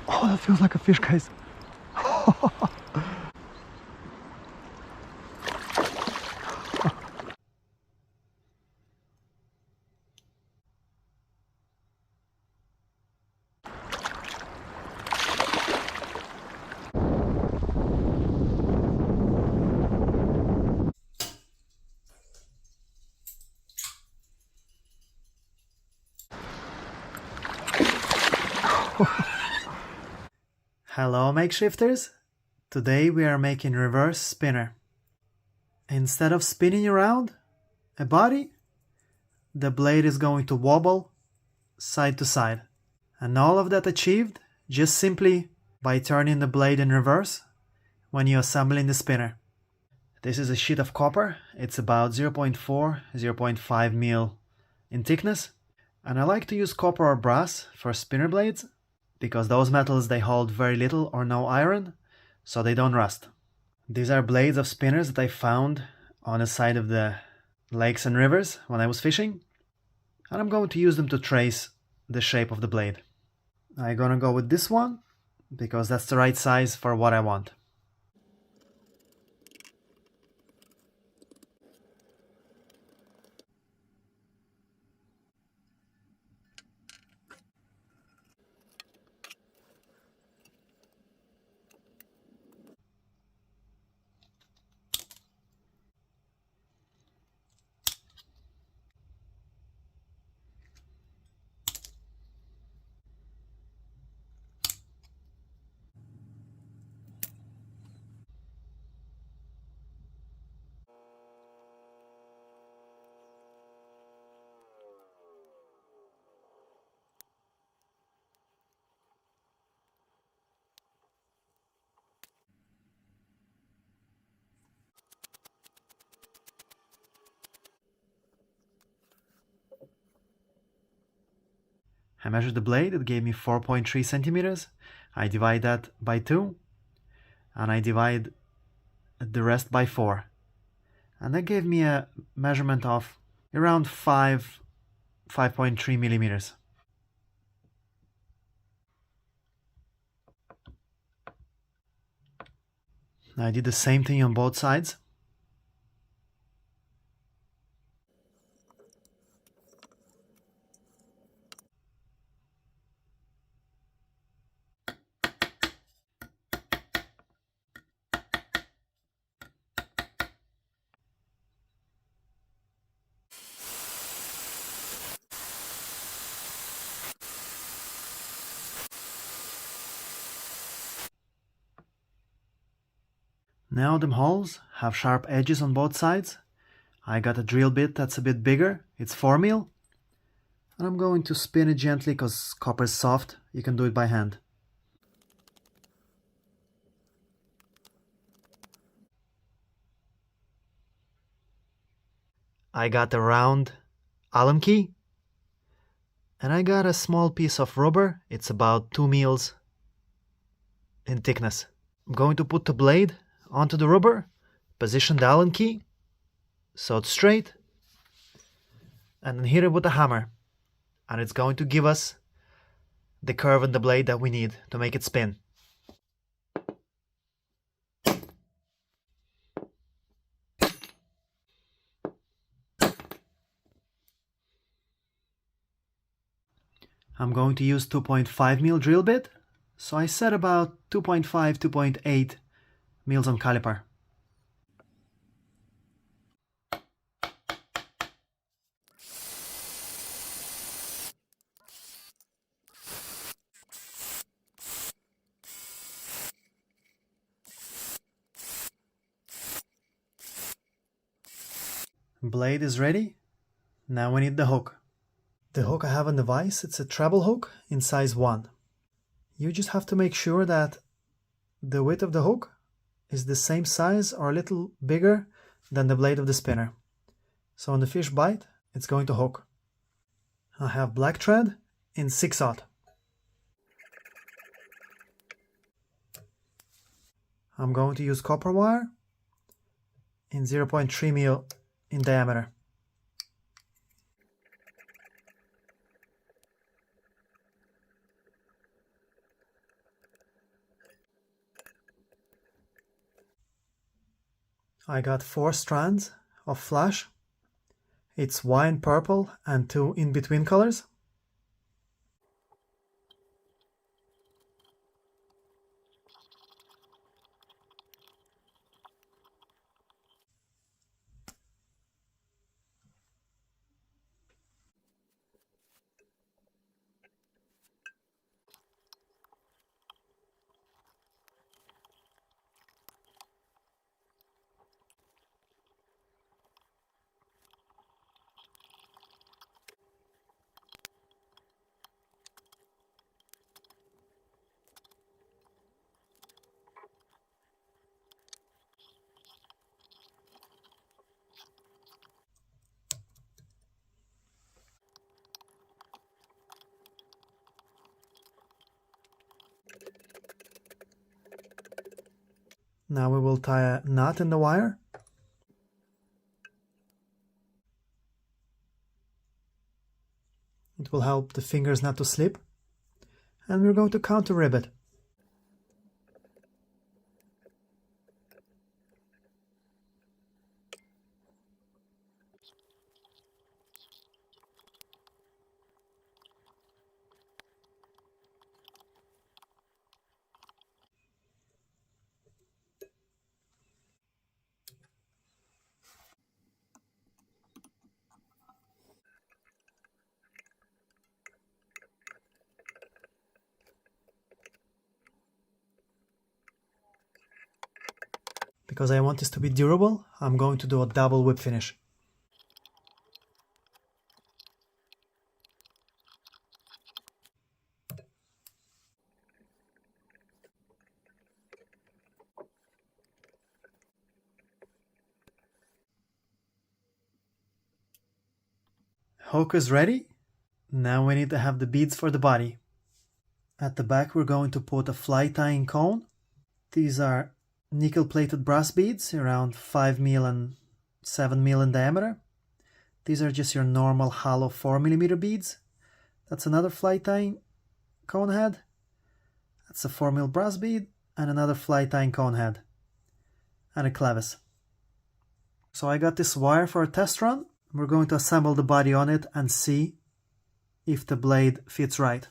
Oh, that feels like a fish, guys. Hello, makeshifters. Today we are making reverse spinner. Instead of spinning around a body, the blade is going to wobble side to side. And all of that achieved just simply by turning the blade in reverse when you're assembling the spinner. This is a sheet of copper. It's about 0.4, 0.5 mil in thickness. And I like to use copper or brass for spinner blades because those metals, they hold very little or no iron, so they don't rust. These are blades of spinners that I found on the side of the lakes and rivers when I was fishing, and I'm going to use them to trace the shape of the blade. I'm gonna go with this one because that's the right size for what I want. I measured the blade, it gave me 4.3 centimeters. I divide that by 2 and I divide the rest by 4. And that gave me a measurement of around 5.3 millimeters. I did the same thing on both sides. Now them holes have sharp edges on both sides. I got a drill bit that's a bit bigger, it's 4 mil. And I'm going to spin it gently because copper is soft, you can do it by hand. I got a round Allen key. And I got a small piece of rubber, it's about 2 mils in thickness. I'm going to put the blade onto the rubber, position the Allen key so it's straight, and then hit it with a hammer. And it's going to give us the curve in the blade that we need to make it spin. I'm going to use 2.5 mil drill bit, so I set about 2.5, 2.8 mils on caliper. Blade is ready. Now we need the hook. The hook I have on the vise, it's a treble hook in size 1. You just have to make sure that the width of the hook is the same size or a little bigger than the blade of the spinner. So when the fish bite, it's going to hook. I have black thread in 6/0. I'm going to use copper wire in 0.3 mil in diameter. I got 4 strands of flash. It's wine purple and 2 in-between colors. Now we will tie a knot in the wire. It will help the fingers not to slip. And we're going to counter rib it. Because I want this to be durable, I'm going to do a double whip finish. Hook is ready. Now we need to have the beads for the body. At the back we're going to put a fly tying cone. These are nickel plated brass beads around 5 mil and 7 mil in diameter. These are just your normal hollow 4mm beads. That's another fly tying cone head. That's a 4 mil brass bead and another fly tying cone head. And a clevis. So I got this wire for a test run. We're going to assemble the body on it and see if the blade fits right.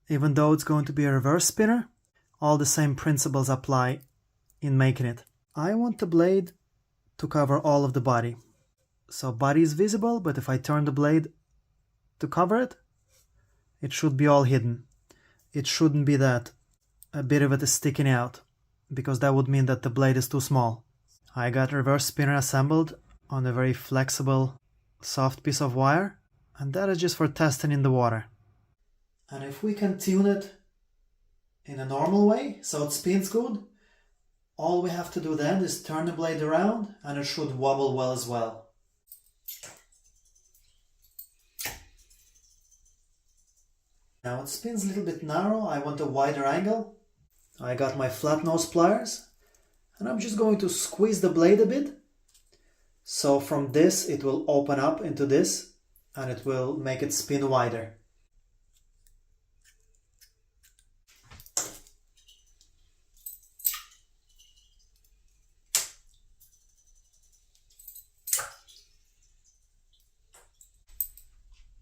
Even though it's going to be a reverse spinner, all the same principles apply in making it. I want the blade to cover all of the body. So body is visible, but if I turn the blade to cover it, it should be all hidden. It shouldn't be that a bit of it is sticking out, because that would mean that the blade is too small. I got reverse spinner assembled on a very flexible, soft piece of wire, and that is just for testing in the water. And if we can tune it in a normal way, so it spins good, all we have to do then is turn the blade around and it should wobble well as well. Now it spins a little bit narrow, I want a wider angle. I got my flat nose pliers and I'm just going to squeeze the blade a bit. So from this it will open up into this and it will make it spin wider.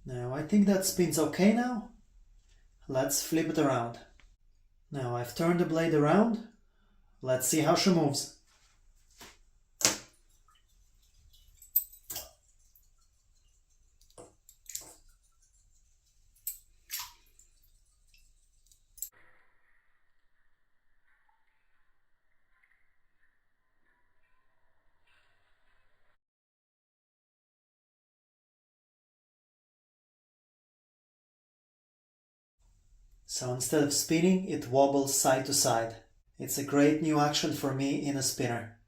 Now I think that spins okay now. Let's flip it around. Now I've turned the blade around. Let's see how she moves. So instead of spinning, it wobbles side to side. It's a great new action for me in a spinner.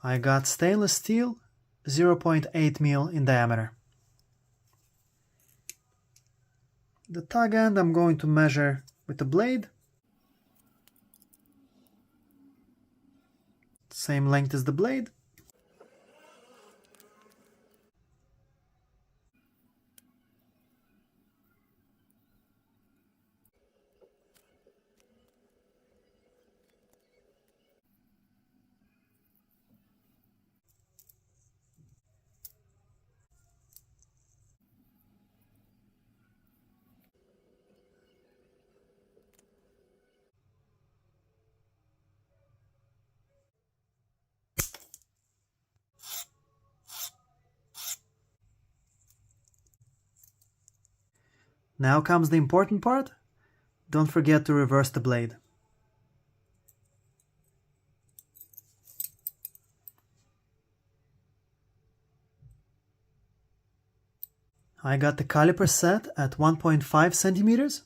I got stainless steel 0.8 mil in diameter. The tag end I'm going to measure with the blade. It's same length as the blade. Now comes the important part. Don't forget to reverse the blade. I got the caliper set at 1.5 centimeters.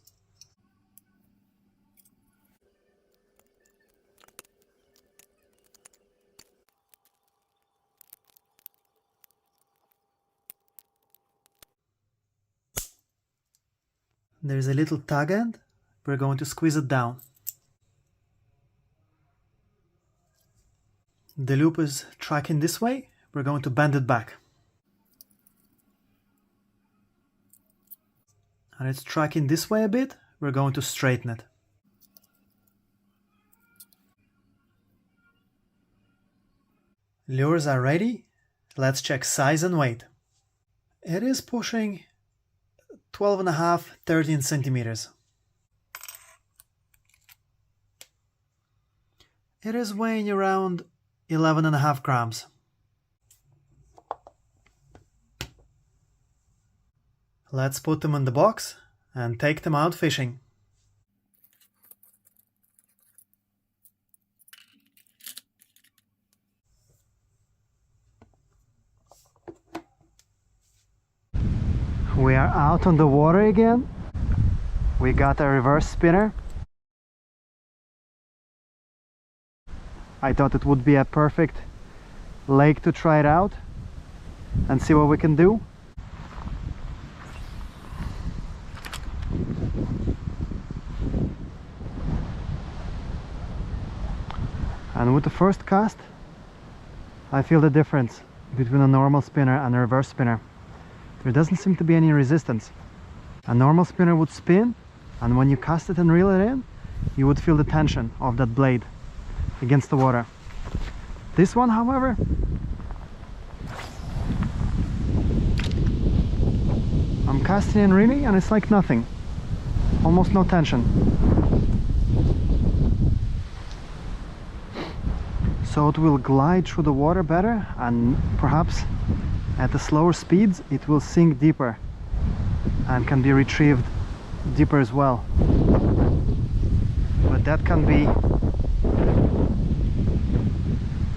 There's a little tag end. We're going to squeeze it down. The loop is tracking this way. We're going to bend it back. And it's tracking this way a bit. We're going to straighten it. Lures are ready. Let's check size and weight. It is pushing 12.5, 13 centimeters. It is weighing around 11.5 grams. Let's put them in the box and take them out fishing. We are out on the water again. We got a reverse spinner. I thought it would be a perfect lake to try it out and see what we can do. And with the first cast, I feel the difference between a normal spinner and a reverse spinner. There doesn't seem to be any resistance. A normal spinner would spin, and when you cast it and reel it in, you would feel the tension of that blade against the water. This one, however, I'm casting and reeling and it's like nothing. Almost no tension. So it will glide through the water better, and perhaps at the slower speeds it will sink deeper and can be retrieved deeper as well. But that can be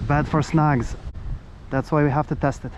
bad for snags. That's why we have to test it.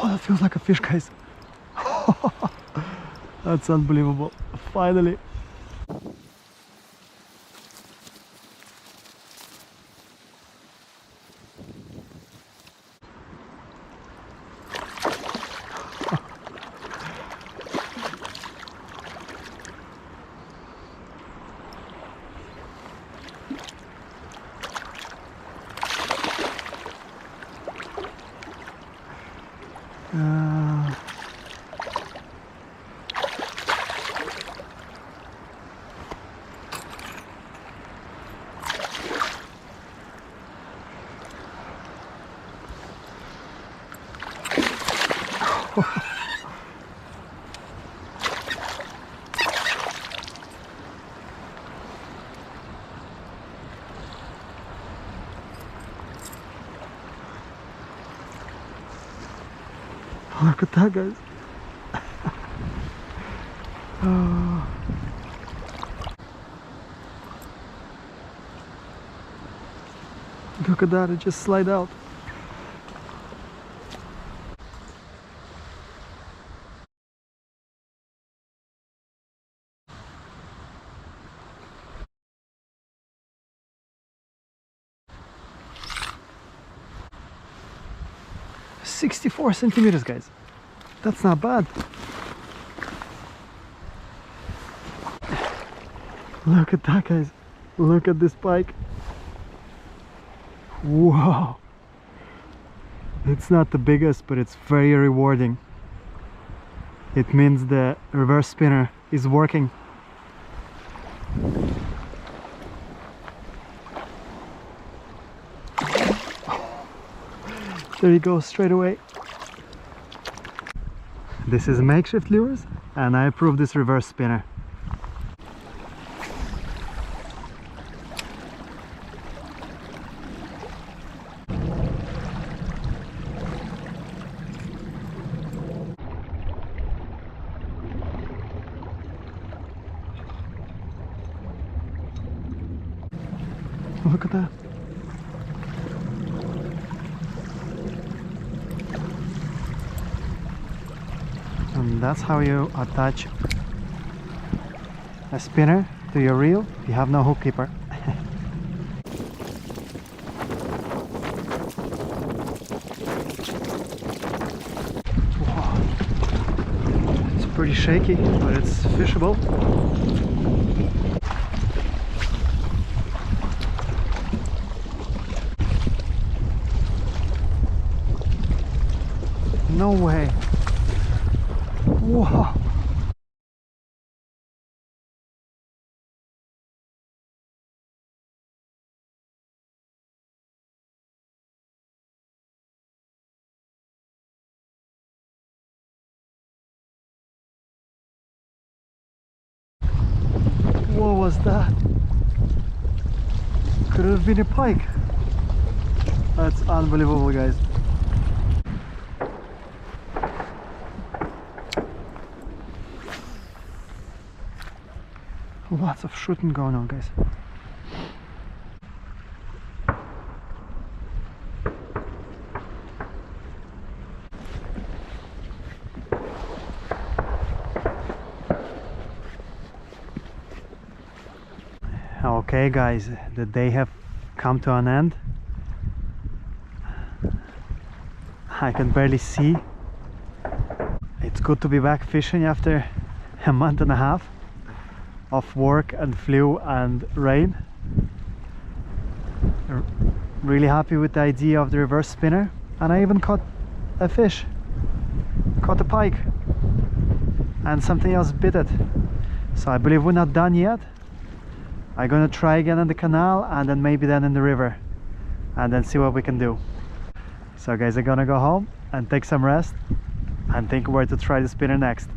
Oh, that feels like a fish, guys. That's unbelievable. Finally. Look at that, guys. Oh. Look at that, it just slid out. "64 centimeters, guys. That's not bad." Look at that, guys. Look at this pike. Wow. It's not the biggest, but it's very rewarding. It means the reverse spinner is working. There you go, straight away. This is Makeshift Lures, and I approve this reverse spinner. Look at that. And that's how you attach a spinner to your reel if you have no hook keeper. Wow. It's pretty shaky, but it's fishable. No way. Whoa. What was that? Could it have been a pike? That's unbelievable, guys. Lots of shooting going on, guys. Okay, guys, the day have come to an end. I can barely see. It's good to be back fishing after a month and a half of work and flu and rain. Really happy with the idea of the reverse spinner, and I even caught a fish, caught a pike, and something else bit it. So I believe we're not done yet. I'm gonna try again in the canal, and then maybe then in the river, and then see what we can do. So guys, I'm gonna go home and take some rest and think where to try the spinner next.